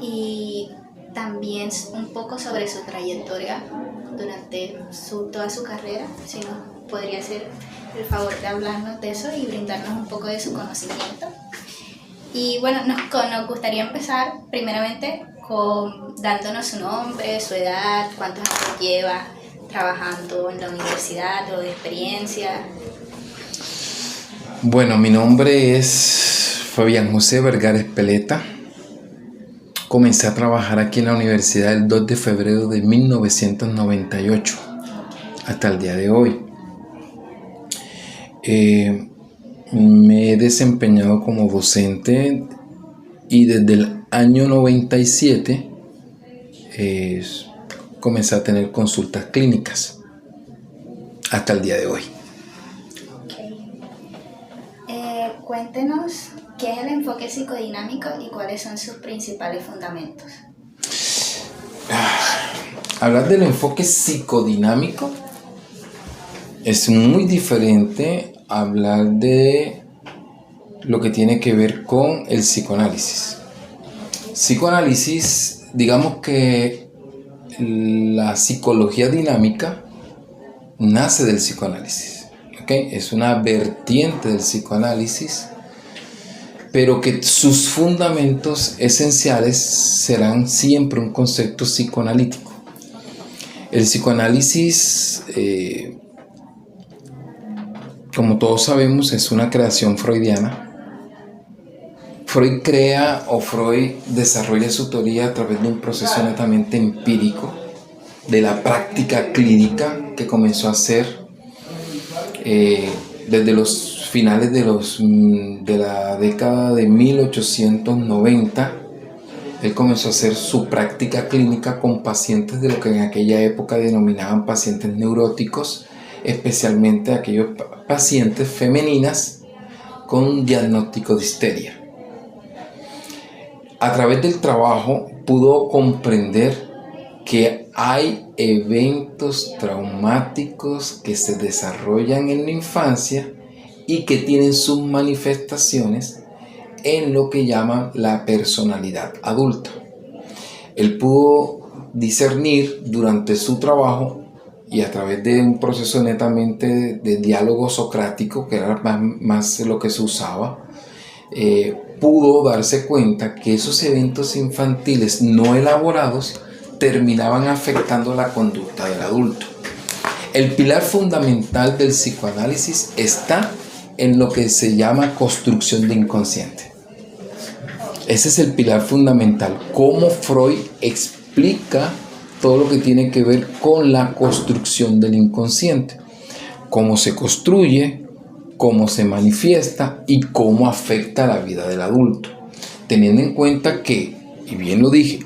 y también un poco sobre su trayectoria durante toda su carrera, si nos podría hacer el favor de hablarnos de eso y brindarnos un poco de su conocimiento. Y bueno, nos gustaría empezar primeramente dándonos su nombre, su edad, cuántos años lleva trabajando en la universidad o de experiencia. Bueno, mi nombre es Fabián José Vergara Espeleta. Comencé a trabajar aquí en la universidad el 2 de febrero de 1998 hasta el día de hoy. Me he desempeñado como docente y desde el año 97 comencé a tener consultas clínicas hasta el día de hoy. Cuéntenos qué es el enfoque psicodinámico y cuáles son sus principales fundamentos. Hablar del enfoque psicodinámico es muy diferente a hablar de lo que tiene que ver con el psicoanálisis. Psicoanálisis, digamos que la psicología dinámica nace del psicoanálisis, ¿okay? Es una vertiente del psicoanálisis, pero que sus fundamentos esenciales serán siempre un concepto psicoanalítico. El psicoanálisis, como todos sabemos, es una creación freudiana. Freud desarrolla su teoría a través de un proceso netamente empírico, de la práctica clínica que comenzó a hacer desde los finales de la década de 1890. Él comenzó a hacer su práctica clínica con pacientes de lo que en aquella época denominaban pacientes neuróticos, especialmente aquellos pacientes femeninas con diagnóstico de histeria. A través del trabajo pudo comprender que hay eventos traumáticos que se desarrollan en la infancia y que tienen sus manifestaciones en lo que llaman la personalidad adulta. Él pudo discernir durante su trabajo y a través de un proceso netamente de diálogo socrático, que era más lo que se usaba, pudo darse cuenta que esos eventos infantiles no elaborados terminaban afectando la conducta del adulto. El pilar fundamental del psicoanálisis está en lo que se llama construcción de inconsciente. Ese es el pilar fundamental, cómo Freud explica todo lo que tiene que ver con la construcción del inconsciente, cómo se construye, cómo se manifiesta y cómo afecta la vida del adulto, teniendo en cuenta que, y bien lo dije,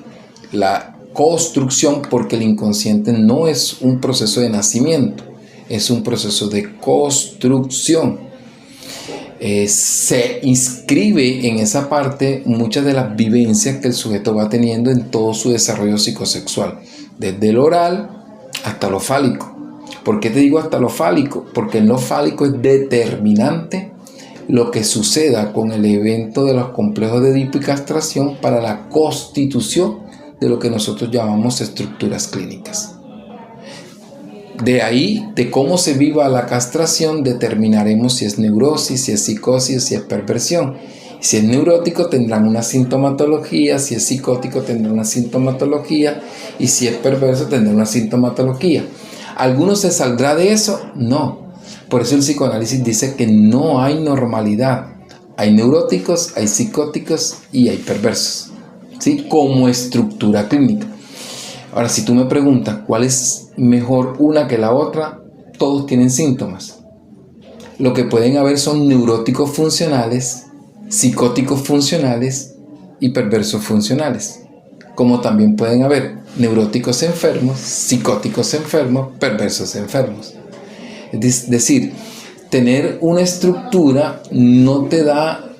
la construcción, porque el inconsciente no es un proceso de nacimiento, es un proceso de construcción. Se inscribe en esa parte muchas de las vivencias que el sujeto va teniendo en todo su desarrollo psicosexual, desde lo oral hasta lo fálico. ¿Por qué te digo hasta lo fálico? Porque en lo fálico es determinante lo que suceda con el evento de los complejos de Edipo y castración para la constitución de lo que nosotros llamamos estructuras clínicas. De ahí, de cómo se viva la castración, determinaremos si es neurosis, si es psicosis, si es perversión. Si es neurótico tendrán una sintomatología, si es psicótico tendrán una sintomatología y si es perverso tendrán una sintomatología. ¿Alguno se saldrá de eso? No. Por eso el psicoanálisis dice que no hay normalidad. Hay neuróticos, hay psicóticos y hay perversos, ¿sí? Como estructura clínica. Ahora, si tú me preguntas cuál es mejor una que la otra, todos tienen síntomas. Lo que pueden haber son neuróticos funcionales, psicóticos funcionales y perversos funcionales. Como también pueden haber neuróticos enfermos, psicóticos enfermos, perversos enfermos. Es decir, tener una estructura no te da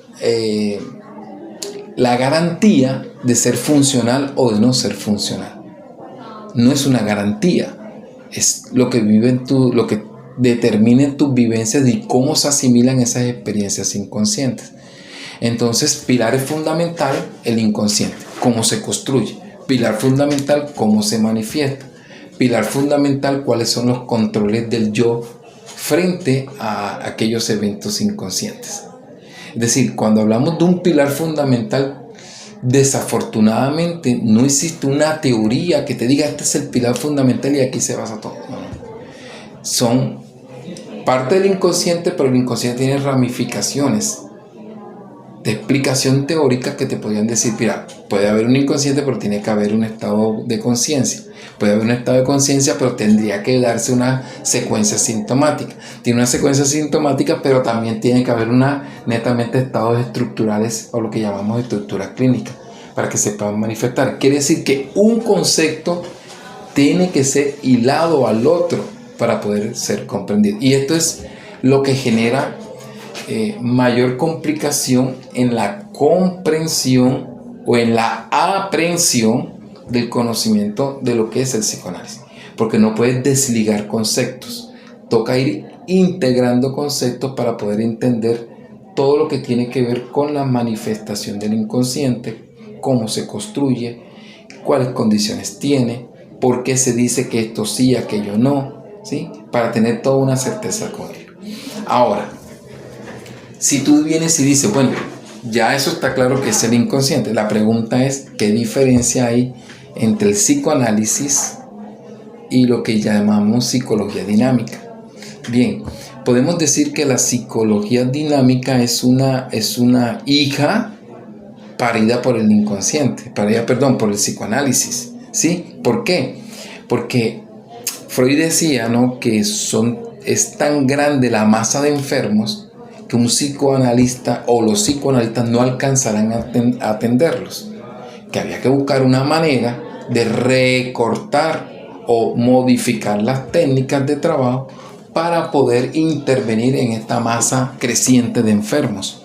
la garantía de ser funcional o de no ser funcional. No es una garantía, es lo que lo que determina tus vivencias y cómo se asimilan esas experiencias inconscientes. Entonces, pilar es fundamental, el inconsciente. cómo se construye. Pilar fundamental, cómo se manifiesta. Pilar fundamental, cuáles son los controles del yo frente a aquellos eventos inconscientes. Es decir, cuando hablamos de un pilar fundamental, desafortunadamente no existe una teoría que te diga este es el pilar fundamental y aquí se basa todo. No. Son parte del inconsciente, pero el inconsciente tiene ramificaciones de explicación teórica que te podrían decir, mira, puede haber un inconsciente, pero tiene que haber un estado de conciencia. Puede haber un estado de conciencia, pero tendría que darse una secuencia sintomática. Tiene una secuencia sintomática, pero también tiene que haber netamente estados estructurales o lo que llamamos estructuras clínicas para que se puedan manifestar. Quiere decir que un concepto tiene que ser hilado al otro para poder ser comprendido. Y esto es lo que genera mayor complicación en la comprensión o en la aprehensión del conocimiento de lo que es el psicoanálisis, porque no puedes desligar conceptos, toca ir integrando conceptos para poder entender todo lo que tiene que ver con la manifestación del inconsciente, cómo se construye, cuáles condiciones tiene, por qué se dice que esto sí, aquello no, ¿sí? Para tener toda una certeza con ello. Ahora, si tú vienes y dices, bueno, ya eso está claro que es el inconsciente, la pregunta es, ¿qué diferencia hay entre el psicoanálisis y lo que llamamos psicología dinámica? Bien, podemos decir que la psicología dinámica es una hija parida por el inconsciente, por el psicoanálisis, ¿sí? ¿Por qué? Porque Freud decía, ¿no?, que es tan grande la masa de enfermos que un psicoanalista o los psicoanalistas no alcanzarán a atenderlos, que había que buscar una manera de recortar o modificar las técnicas de trabajo para poder intervenir en esta masa creciente de enfermos.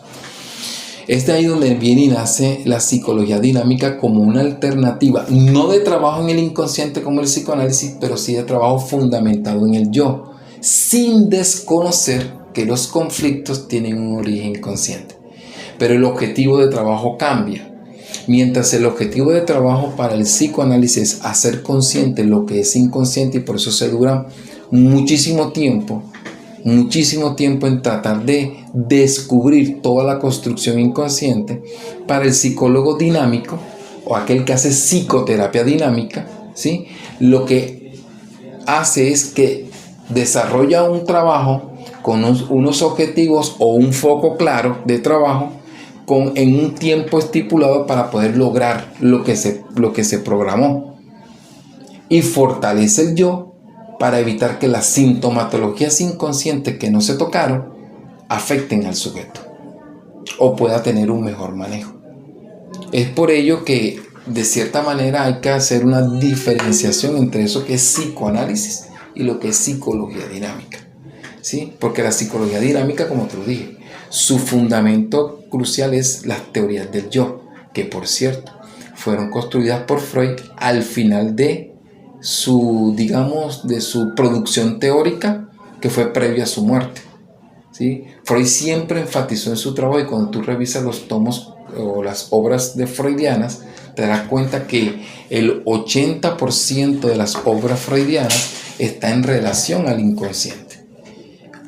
Es de ahí donde viene y nace la psicología dinámica como una alternativa, no de trabajo en el inconsciente como el psicoanálisis, pero sí de trabajo fundamentado en el yo, sin desconocer que los conflictos tienen un origen consciente. Pero el objetivo de trabajo cambia. Mientras el objetivo de trabajo para el psicoanálisis es hacer consciente lo que es inconsciente, y por eso se dura muchísimo tiempo en tratar de descubrir toda la construcción inconsciente, para el psicólogo dinámico o aquel que hace psicoterapia dinámica, ¿sí?, lo que hace es que desarrolla un trabajo con unos objetivos o un foco claro de trabajo en un tiempo estipulado para poder lograr lo que se programó, y fortalece el yo para evitar que las sintomatologías inconscientes que no se tocaron afecten al sujeto o pueda tener un mejor manejo. Es por ello que de cierta manera hay que hacer una diferenciación entre eso que es psicoanálisis y lo que es psicología dinámica, ¿sí? Porque la psicología dinámica, como te lo dije, su fundamento crucial es las teorías del yo, que por cierto fueron construidas por Freud al final de su producción teórica, que fue previa a su muerte, ¿sí? Freud siempre enfatizó en su trabajo, y cuando tú revisas los tomos o las obras de freudianas, te darás cuenta que el 80% de las obras freudianas está en relación al inconsciente,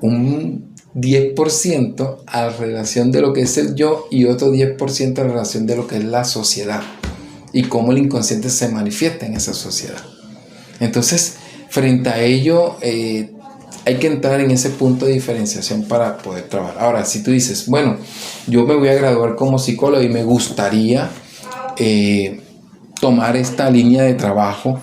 un 10% a relación de lo que es el yo y otro 10% a relación de lo que es la sociedad y cómo el inconsciente se manifiesta en esa sociedad. Entonces, frente a ello, hay que entrar en ese punto de diferenciación para poder trabajar. Ahora, si tú dices, bueno, yo me voy a graduar como psicólogo y me gustaría tomar esta línea de trabajo,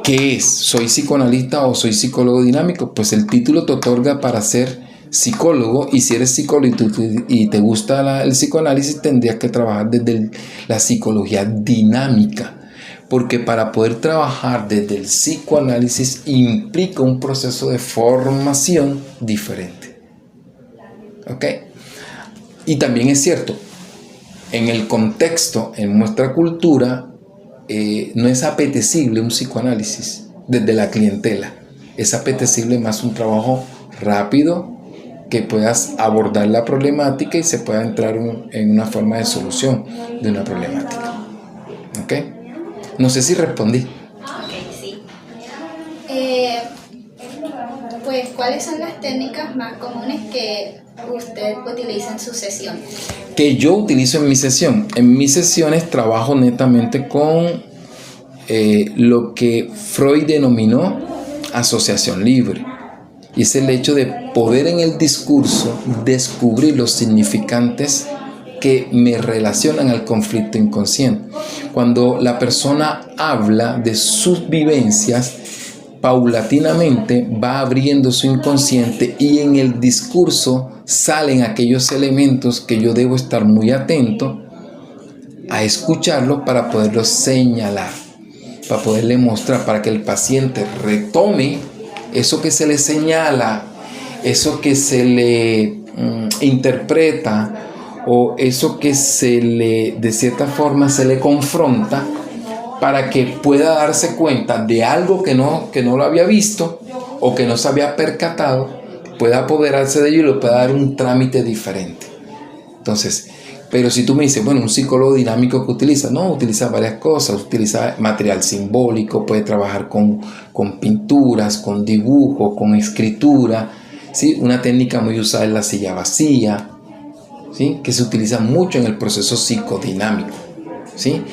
¿qué es? ¿Soy psicoanalista o soy psicólogo dinámico? Pues el título te otorga para ser psicólogo, y si eres psicólogo y te gusta el psicoanálisis, tendrías que trabajar desde la psicología dinámica, porque para poder trabajar desde el psicoanálisis implica un proceso de formación diferente. ¿Ok? Y también es cierto, en el contexto, en nuestra cultura, no es apetecible un psicoanálisis desde la clientela. Es apetecible más un trabajo rápido, que puedas abordar la problemática y se pueda entrar en una forma de solución de una problemática. ¿Ok? No sé si respondí. Ok, sí. Pues, ¿cuáles son las técnicas más comunes que usted utiliza en sus sesiones? Que yo utilizo en mi sesión. En mis sesiones trabajo netamente con lo que Freud denominó asociación libre. Y es el hecho de poder en el discurso descubrir los significantes que me relacionan al conflicto inconsciente. Cuando la persona habla de sus vivencias, paulatinamente va abriendo su inconsciente y en el discurso salen aquellos elementos que yo debo estar muy atento a escucharlo para poderlos señalar, para poderle mostrar, para que el paciente retome eso que se le señala, eso que se le interpreta o eso que se le, de cierta forma, se le confronta, para que pueda darse cuenta de algo que no lo había visto o que no se había percatado, pueda apoderarse de ello y le pueda dar un trámite diferente. Entonces, pero si tú me dices, bueno, un psicólogo dinámico que utiliza, no, utiliza varias cosas, utiliza material simbólico, puede trabajar con pinturas, con dibujo, con escritura, ¿sí? Una técnica muy usada es la silla vacía, ¿sí? Que se utiliza mucho en el proceso psicodinámico, ¿sí?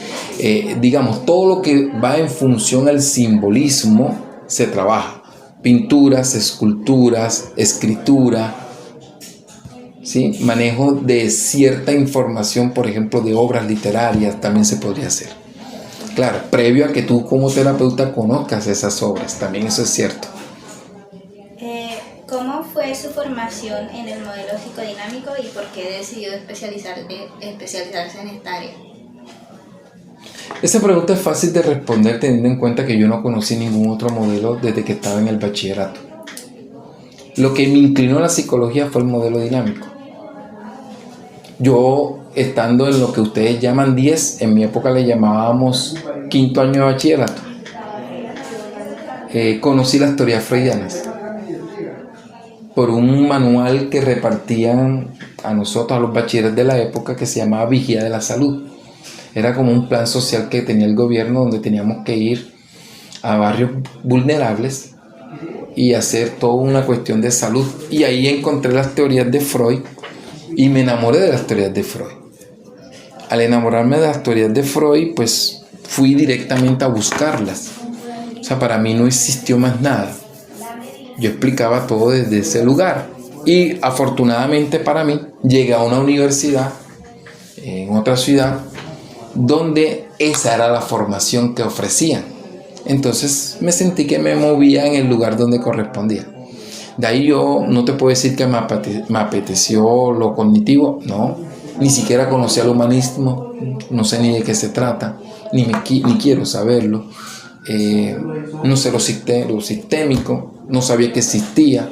Digamos, todo lo que va en función al simbolismo se trabaja, pinturas, esculturas, escritura, ¿sí? Manejo de cierta información, por ejemplo, de obras literarias, también se podría hacer. Claro, previo a que tú como terapeuta conozcas esas obras, también eso es cierto. ¿Cómo fue su formación en el modelo psicodinámico y por qué decidió especializarse en esta área? Esa pregunta es fácil de responder teniendo en cuenta que yo no conocí ningún otro modelo desde que estaba en el bachillerato. Lo que me inclinó a la psicología fue el modelo dinámico. Yo, estando en lo que ustedes llaman 10, en mi época le llamábamos quinto año de bachillerato, conocí las teorías freudianas por un manual que repartían a nosotros, a los bachilleres de la época, que se llamaba Vigía de la Salud. Era como un plan social que tenía el gobierno, donde teníamos que ir a barrios vulnerables y hacer toda una cuestión de salud. Y ahí encontré las teorías de Freud y me enamoré de las teorías de Freud. Al enamorarme de las teorías de Freud, pues fui directamente a buscarlas. O sea, para mí no existió más nada. Yo explicaba todo desde ese lugar. Y afortunadamente para mí, llegué a una universidad en otra ciudad donde esa era la formación que ofrecían. Entonces me sentí que me movía en el lugar donde correspondía. De ahí yo no te puedo decir que me apeteció lo cognitivo, no. Ni siquiera conocía el humanismo, no sé ni de qué se trata, ni quiero saberlo. No sé lo sistémico, no sabía que existía.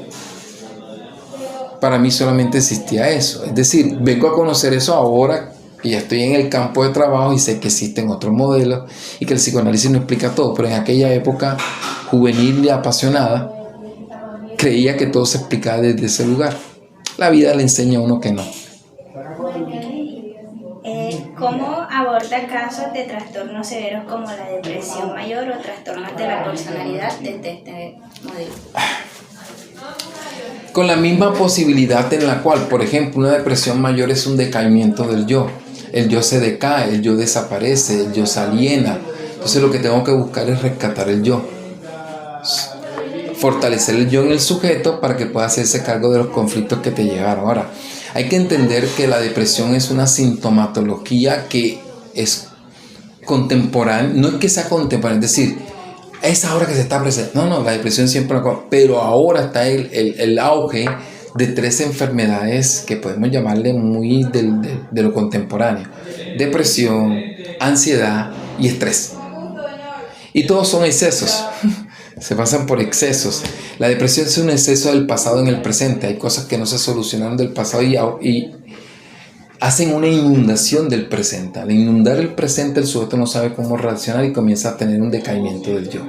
Para mí solamente existía eso. Es decir, vengo a conocer eso ahora que ya estoy en el campo de trabajo y sé que existen otros modelos y que el psicoanálisis no explica todo, pero en aquella época juvenil y apasionada creía que todo se explicaba desde ese lugar. La vida le enseña a uno que no. ¿Cómo aborda casos de trastornos severos como la depresión mayor o trastornos de la personalidad desde este modelo? Con la misma posibilidad en la cual, por ejemplo, una depresión mayor es un decaimiento del yo. El yo se decae, el yo desaparece, el yo se aliena. Entonces lo que tengo que buscar es rescatar el yo. Fortalecer el yo en el sujeto para que pueda hacerse cargo de los conflictos que te llegaron. Ahora, hay que entender que la depresión es una sintomatología que es contemporánea. No es que sea contemporánea, es decir, es ahora que se está presente. No, la depresión siempre, pero ahora está el auge de 3 enfermedades que podemos llamarle muy de lo contemporáneo: depresión, ansiedad y estrés. Y todos son excesos, se pasan por excesos. La depresión es un exceso del pasado en el presente. Hay cosas que no se solucionaron del pasado y hacen una inundación del presente. Al inundar el presente, el sujeto no sabe cómo reaccionar y comienza a tener un decaimiento del yo.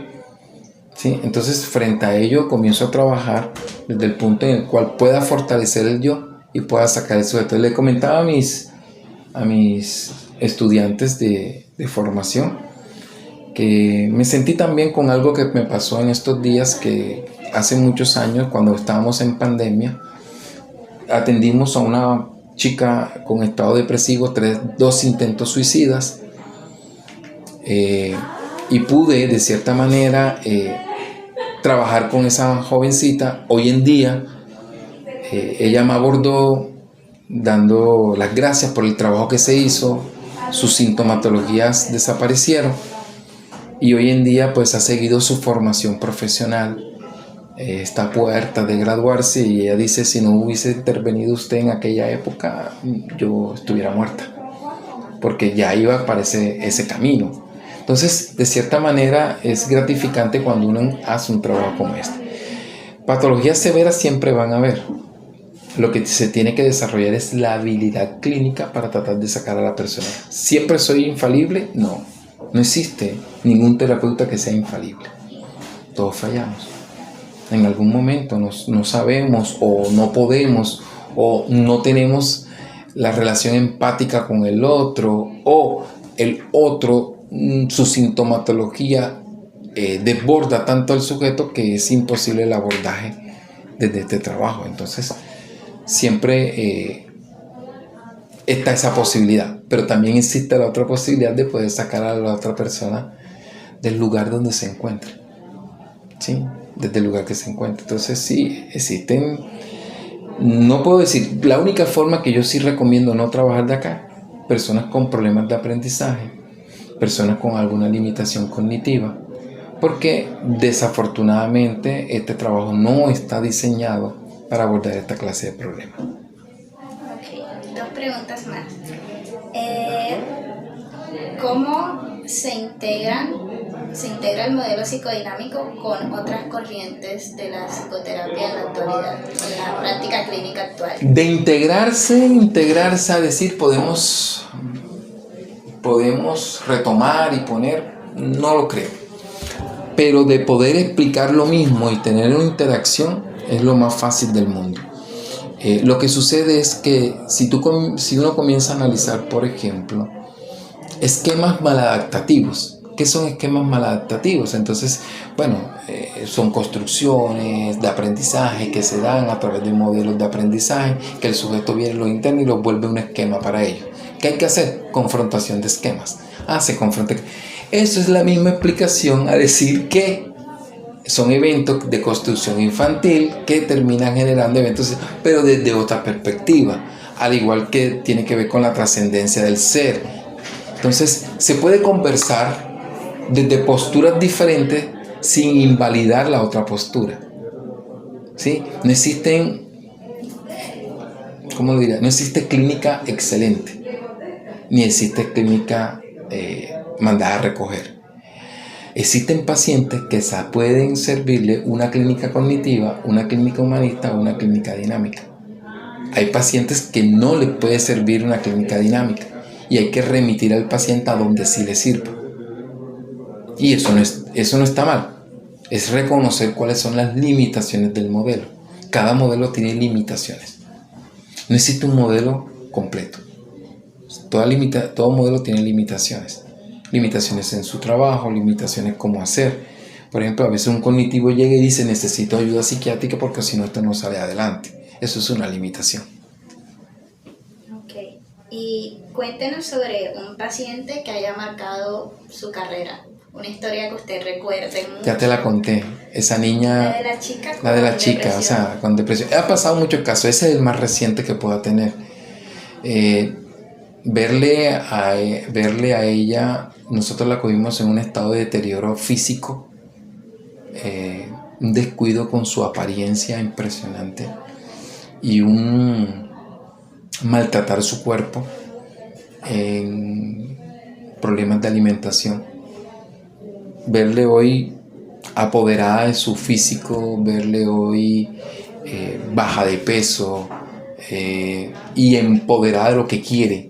¿Sí? Entonces, frente a ello, comienzo a trabajar desde el punto en el cual pueda fortalecer el yo y pueda sacar el sujeto. Le comentaba a mis estudiantes de formación que me sentí también con algo que me pasó en estos días, que hace muchos años, cuando estábamos en pandemia, atendimos a una chica con estado depresivo, 2 intentos suicidas, y pude de cierta manera trabajar con esa jovencita. Hoy en día ella me abordó dando las gracias por el trabajo que se hizo, sus sintomatologías desaparecieron y hoy en día pues ha seguido su formación profesional, está a puerta de graduarse, y ella dice: si no hubiese intervenido usted en aquella época, yo estuviera muerta, porque ya iba para ese camino. Entonces, de cierta manera, es gratificante cuando uno hace un trabajo como este. Patologías severas siempre van a haber. Lo que se tiene que desarrollar es la habilidad clínica para tratar de sacar a la persona. ¿Siempre soy infalible? No. No existe ningún terapeuta que sea infalible. Todos fallamos. En algún momento no sabemos, o no podemos, o no tenemos la relación empática con el otro, o el otro, su sintomatología desborda tanto al sujeto que es imposible el abordaje desde este trabajo. Entonces, siempre está esa posibilidad, pero también existe la otra posibilidad de poder sacar a la otra persona del lugar donde se encuentra, ¿sí? Desde el lugar que se encuentra. Entonces sí, existen, no puedo decir, la única forma que yo sí recomiendo no trabajar de acá: personas con problemas de aprendizaje, personas con alguna limitación cognitiva, porque desafortunadamente este trabajo no está diseñado para abordar esta clase de problemas. Ok, 2 preguntas más. ¿Cómo se integra el modelo psicodinámico con otras corrientes de la psicoterapia en la actualidad, en la práctica clínica actual? De integrarse a decir podemos retomar y poner, no lo creo. Pero de poder explicar lo mismo y tener una interacción es lo más fácil del mundo. Lo que sucede es que si uno comienza a analizar, por ejemplo, esquemas maladaptativos. ¿Qué son esquemas maladaptativos? Entonces, bueno, son construcciones de aprendizaje que se dan a través de modelos de aprendizaje, que el sujeto viene, los interna y los vuelve un esquema para ello. ¿Qué hay que hacer? Confrontación de esquemas. Se confronta. Eso es la misma explicación a decir que son eventos de construcción infantil que terminan generando eventos, pero desde otra perspectiva, al igual que tiene que ver con la trascendencia del ser. Entonces, se puede conversar desde posturas diferentes sin invalidar la otra postura, ¿sí? No existen, ¿cómo lo diría? No existe clínica excelente, ni existe clínica mandada a recoger. Existen pacientes que pueden servirle una clínica cognitiva, una clínica humanista o una clínica dinámica. Hay pacientes que no les puede servir una clínica dinámica y hay que remitir al paciente a donde sí le sirve. Y eso no está mal. Es reconocer cuáles son las limitaciones del modelo. Cada modelo tiene limitaciones. No existe un modelo completo. Todo modelo tiene limitaciones. Limitaciones en su trabajo, limitaciones cómo hacer. Por ejemplo, a veces un cognitivo llega y dice: necesito ayuda psiquiátrica porque si no esto no sale adelante. Eso es una limitación. Ok. Y cuéntenos sobre un paciente que haya marcado su carrera. Una historia que usted recuerde mucho. Ya te la conté. Esa niña... La de la chica con La de la chica, depresión. o sea, con depresión. Ha pasado muchos casos. Ese es el más reciente que pueda tener. Verle a ella, nosotros la cogimos en un estado de deterioro físico, un descuido con su apariencia impresionante y un maltratar su cuerpo, en problemas de alimentación. Verle hoy apoderada de su físico, verle hoy baja de peso y empoderada de lo que quiere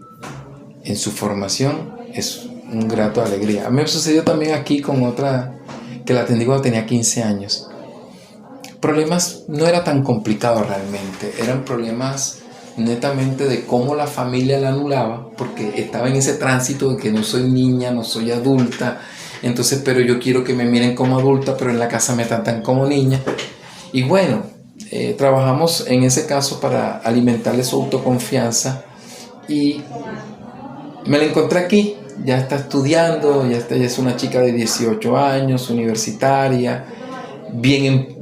en su formación, es un grato de alegría. A mí me sucedió también aquí con otra que la atendí cuando tenía 15 años. Problemas no era tan complicado realmente, eran problemas netamente de cómo la familia la anulaba, porque estaba en ese tránsito de que no soy niña, no soy adulta, entonces, pero yo quiero que me miren como adulta, pero en la casa me tratan como niña. Y bueno, trabajamos en ese caso para alimentarle su autoconfianza y me la encontré aquí. Ya está estudiando, ya es una chica de 18 años, universitaria, bien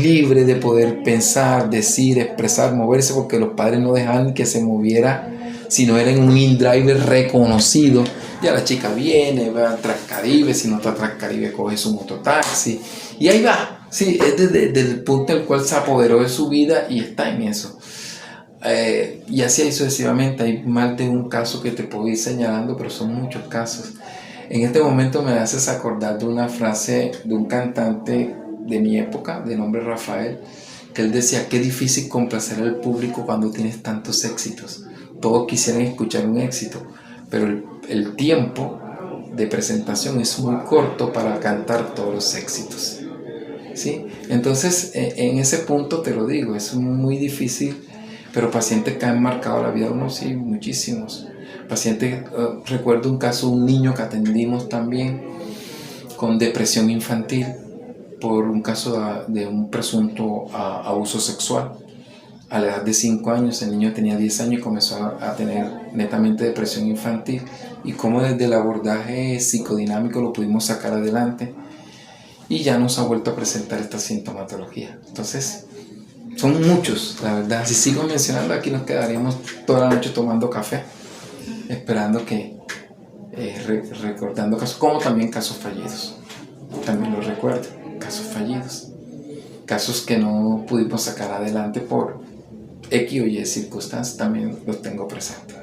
libre de poder pensar, decir, expresar, moverse, porque los padres no dejaban que se moviera si no era en un InDriver reconocido. Ya la chica viene, va a Transcaribe, si no está Transcaribe coge su mototaxi y ahí va. Sí, es desde el punto en el cual se apoderó de su vida y está en eso. Y así sucesivamente. Hay más de un caso que te puedo ir señalando, pero son muchos casos. En este momento me haces acordar de una frase de un cantante de mi época, de nombre Rafael, que él decía: qué difícil complacer al público cuando tienes tantos éxitos. Todos quisieran escuchar un éxito, pero el tiempo de presentación es muy corto para cantar todos los éxitos, ¿sí? Entonces, en ese punto te lo digo, es muy difícil, pero pacientes que han marcado la vida de uno, sí, muchísimos. Pacientes, recuerdo un caso, un niño que atendimos también con depresión infantil por un caso de un presunto abuso sexual. A la edad de 5 años, el niño tenía 10 años y comenzó a tener netamente depresión infantil, y cómo desde el abordaje psicodinámico lo pudimos sacar adelante y ya nos ha vuelto a presentar esta sintomatología. Entonces, son muchos, la verdad. Si sigo mencionando, aquí nos quedaríamos toda la noche tomando café, esperando que, recordando casos, como también casos fallidos. También lo recuerdo, casos fallidos. Casos que no pudimos sacar adelante por X o Y circunstancias, también los tengo presentes.